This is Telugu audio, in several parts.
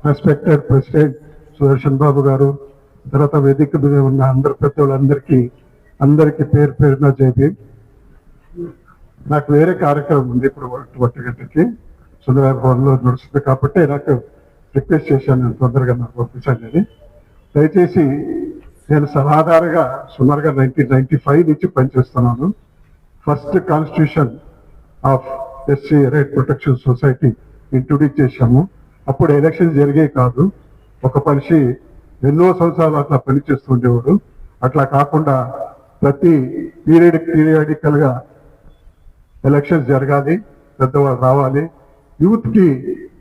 రెస్పెక్టెడ్ ప్రెసిడెంట్ సుదర్శన్ బాబు గారు, తర్వాత వేదిక మీద ఉన్న అందరు పెద్దలందరికీ పేరు పేరున జైపీ. నాకు వేరే కార్యక్రమం ఉంది ఇప్పుడు 1 గంటకి సుందరరాయ భవన్లో నడుస్తుంది కాబట్టి నాకు రిక్వెస్ట్ చేశాను నేను తొందరగా నాకు పంపించండి. దయచేసి నేను సలహాదారుగా సుమారుగా 1995 నుంచి పనిచేస్తున్నాను. First constitution of SC right protection society introduce చేశాము. అప్పుడు ఎలక్షన్ జరిగేవి కాదు. ఒక మనిషి ఎన్నో సంవత్సరాలు అట్లా పనిచేస్తుండేవాడు. అట్లా కాకుండా ప్రతి పీరియడికల్గా ఎలక్షన్స్ జరగాలి, పెద్దవాళ్ళు రావాలి, యూత్కి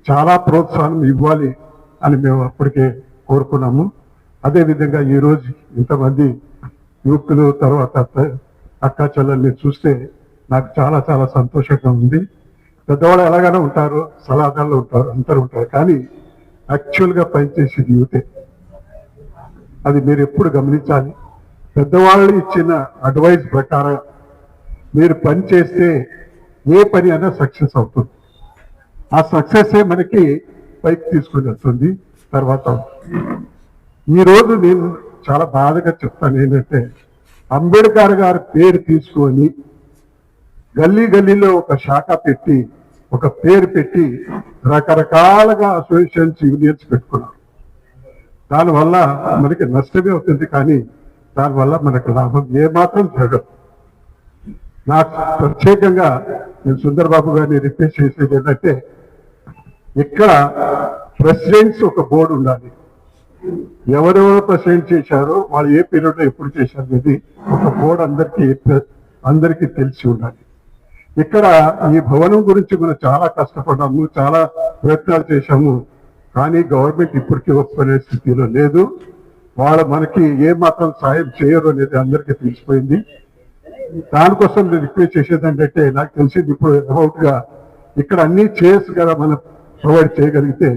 చాలా ప్రోత్సాహం ఇవ్వాలి అని మేము అప్పటికే కోరుకున్నాము. అదేవిధంగా ఈరోజు ఇంతమంది యువకులు తర్వాత అక్క చెల్లెల్ని చూస్తే నాకు చాలా చాలా సంతోషంగా ఉంది. పెద్దవాళ్ళు ఎలాగైనా ఉంటారు, సలహాదారులు ఉంటారు, అందరూ ఉంటారు, కానీ యాక్చువల్గా పనిచేసేది యూతే. అది మీరు ఎప్పుడు గమనించాలి. పెద్దవాళ్ళు ఇచ్చిన అడ్వైస్ ప్రకారం మీరు పని చేస్తే ఏ పని అయినా సక్సెస్ అవుతుంది. ఆ సక్సెస్సే మనకి పైకి తీసుకుని వస్తుంది. తర్వాత ఈరోజు నేను చాలా బాధగా చెప్తాను ఏంటంటే, అంబేద్కర్ గారి పేరు తీసుకొని గల్లీ గల్లీలో ఒక శాఖ పెట్టి ఒక పేరు పెట్టి రకరకాలుగా అసోసియేషన్స్ యూనియన్స్ పెట్టుకున్నారు. దానివల్ల మనకి నష్టమే అవుతుంది, కానీ దానివల్ల మనకు లాభం ఏమాత్రం జరగదు. నాకు ప్రత్యేకంగా నేను సుందరబాబు గారిని రిక్వెస్ట్ చేసేది ఏంటంటే, ఇక్కడ ప్రెసిడెంట్స్ ఒక బోర్డు ఉండాలి. ఎవరెవరు ప్రెసిడెంట్ చేశారో వాళ్ళు ఏ పీరియడ్లో ఎప్పుడు చేశారు అనేది ఒక బోర్డు అందరికీ తెలిసి ఉండాలి. ఇక్కడ ఈ భవనం గురించి మనం చాలా కష్టపడ్డాము, చాలా ప్రయత్నాలు చేశాము, కానీ గవర్నమెంట్ ఇప్పటికీ ఒప్పుకునే స్థితిలో లేదు. వాళ్ళు మనకి ఏ మాత్రం సాయం చేయరు అనేది అందరికీ తెలిసిపోయింది. దానికోసం నేను రిక్వెస్ట్ చేసేది ఏంటంటే, నాకు తెలిసింది ఇప్పుడు అబౌట్గా ఇక్కడ అన్ని చైర్స్ కదా మనం ప్రొవైడ్ చేయగలిగితే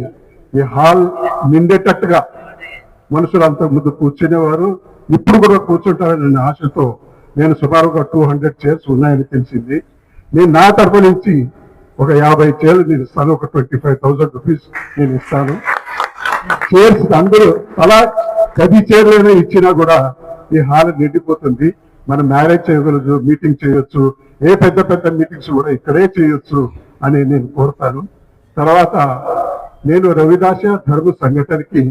ఈ హాల్ నిండేటట్టుగా మనుషులు అంతకు ముందు కూర్చునేవారు, ఇప్పుడు కూడా కూర్చుంటారనే ఆశతో నేను సుమారుగా 200 చైర్స్ ఉన్నాయని తెలిసింది. నేను నా తరఫు నుంచి ఒక 50 చైర్లు నేను ఇస్తాను, ఒక 25,000 రూపీస్ నేను ఇస్తాను. చైర్స్ అందరూ అలా 10 చైర్లైనా ఇచ్చినా కూడా ఈ హాల్ నిండిపోతుంది. మనం మ్యారేజ్ చేయగలదు, మీటింగ్ చేయొచ్చు, ఏ పెద్ద పెద్ద మీటింగ్స్ కూడా ఇక్కడే చేయొచ్చు అని నేను కోరుతాను. తర్వాత నేను రవిదాస ధర్మ సంఘటనకి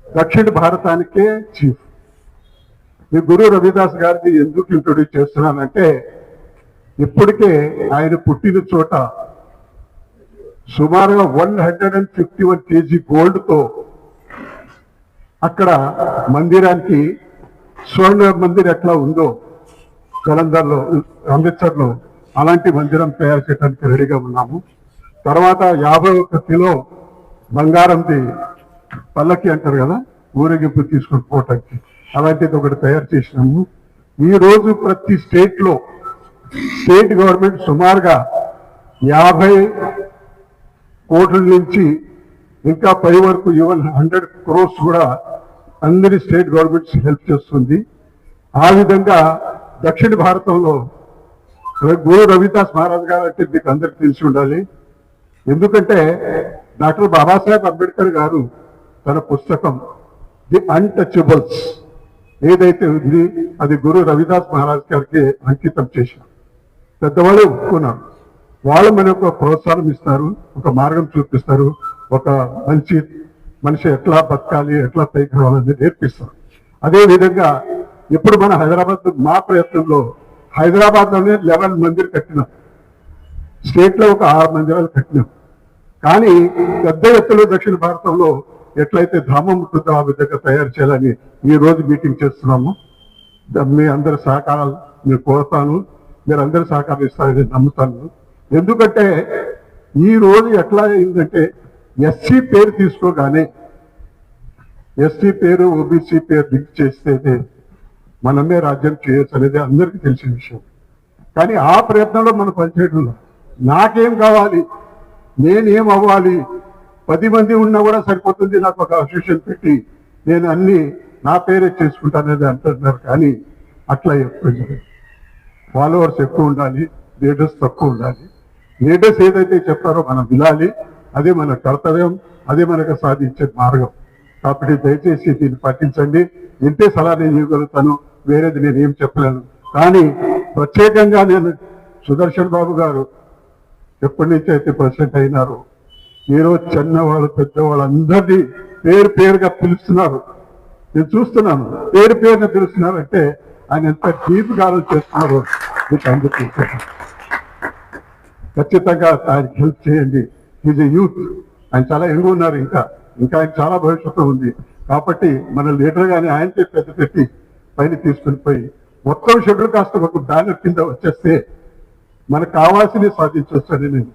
దక్షిణ భారతానికే చీఫ్. మీ గురు రవిదాస్ గారిని ఎందుకు ఇంట్రొడ్యూస్ చేస్తున్నానంటే, ఇప్పటికే ఆయన పుట్టిన చోట సుమారుగా 151 kg గోల్డ్తో అక్కడ మందిరానికి స్వర్ణ మందిర్ ఎట్లా ఉందో జలంధర్లో, అమృత్సర్లో అలాంటి మందిరం తయారు చేయడానికి రెడీగా ఉన్నాము. తర్వాత 51 కిలో బంగారంది పల్లకి అంటారు కదా, ఊరేగింపు తీసుకుని పోవటానికి, అలాంటిది ఒకటి తయారు చేసినాము. ఈరోజు ప్రతి స్టేట్ గవర్నమెంట్ సుమారుగా 50 కోట్ల నుంచి ఇంకా పై వరకు ఈవెన్ 100 crores కూడా అందరి స్టేట్ గవర్నమెంట్స్ హెల్ప్ చేస్తుంది. ఆ విధంగా దక్షిణ భారతంలో గురు రవిదాస్ మహారాజ్ గారు అంటే మీకు అందరికి తెలిసి ఉండాలి. ఎందుకంటే డాక్టర్ బాబాసాహెబ్ అంబేద్కర్ గారు తన పుస్తకం ది అన్టచబుల్స్ ఏదైతే ఉంది అది గురు రవిదాస్ మహారాజ్ గారికి అంకితం చేశారు. పెద్దవాళ్ళు ఒప్పుకున్నారు. వాళ్ళు మనకు ప్రోత్సాహం ఇస్తారు, ఒక మార్గం చూపిస్తారు, ఒక మంచి మనిషి ఎట్లా బతకాలి, ఎట్లా పైకి రావాలని నేర్పిస్తారు. అదేవిధంగా ఇప్పుడు మన హైదరాబాద్, మా ప్రయత్నంలో హైదరాబాద్లోనే 11 మందిర్ కట్టినాం, స్టేట్లో ఒక 6 మందిరాలు కట్టినాం. కానీ పెద్ద ఎత్తులో దక్షిణ భారతంలో ఎట్లయితే ధామం ఉంటుందో ఆ విధంగా తయారు చేయాలని ఈ రోజు మీటింగ్ చేస్తున్నాము. మీ అందరి సహకారాలు నేను కోరుతాను, మీరు అందరి సహకారం ఇస్తారని నమ్ముతాను. ఎందుకంటే ఈ రోజు ఎట్లా అయిందంటే, ఎస్సీ పేరు తీసుకోగానే ఎస్సీ పేరు ఓబీసీ పేరు లింక్ చేస్తేనే మనమే రాజ్యం చేయొచ్చు అనేది అందరికీ తెలిసిన విషయం. కానీ ఆ ప్రయత్నంలో మనం పనిచేయడంలో నాకేం కావాలి, నేనేం అవ్వాలి, 10 మంది ఉన్నా కూడా సరిపోతుంది, నాకు ఒక అసోసియేషన్ పెట్టి నేను అన్ని నా పేరే చేసుకుంటానని అంటున్నారు. కానీ అట్లా ఎప్పుడు ఫాలోవర్స్ ఎక్కువ ఉండాలి, లీడర్స్ తక్కువ ఉండాలి. లీడర్స్ ఏదైతే చెప్తారో మనం వినాలి, అదే మన కర్తవ్యం, అదే మనకు సాధించే మార్గం. కాబట్టి దయచేసి దీన్ని పాటించండి. ఇంతే సలహా నేను ఇవ్వగలుగుతాను, వేరేది నేను ఏం చెప్పలేను. కానీ ప్రత్యేకంగా నేను సుదర్శన్ బాబు గారు ఎప్పటి నుంచి అయితే ప్రెసిడెంట్ అయినారు, ఈరోజు చిన్నవాళ్ళు పెద్దవాళ్ళు అందరినీ పేరు పేరుగా పిలుస్తున్నారు. నేను చూస్తున్నాను, పేరు పేరుగా పిలుస్తున్నారంటే ఆయన ఎంత డీప్ గా చేస్తున్నారు. మీకు అందుకు ఖచ్చితంగా ఆయనకి హెల్ప్ చేయండి. ఈజ్ ఎ యూత్, ఆయన చాలా యంగ్ ఉన్నారు, ఇంకా ఆయన చాలా భవిష్యత్తు ఉంది. కాబట్టి మన లీడర్ గాని ఆయనకే పెద్ద పెట్టి పైన తీసుకుని పోయి మొత్తం షెడ్యూల్ కాస్త ఒక బ్యానర్ కింద వచ్చేస్తే మనకు కావాల్సింది సాధించవచ్చని నేను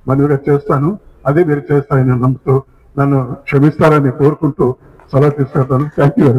మనవిగా చేస్తాను. అదే మీరు చేస్తారని నమ్ముతూ నన్ను క్షమిస్తారని కోరుకుంటూ సెలవు తీసుకుంటాను. Thank you.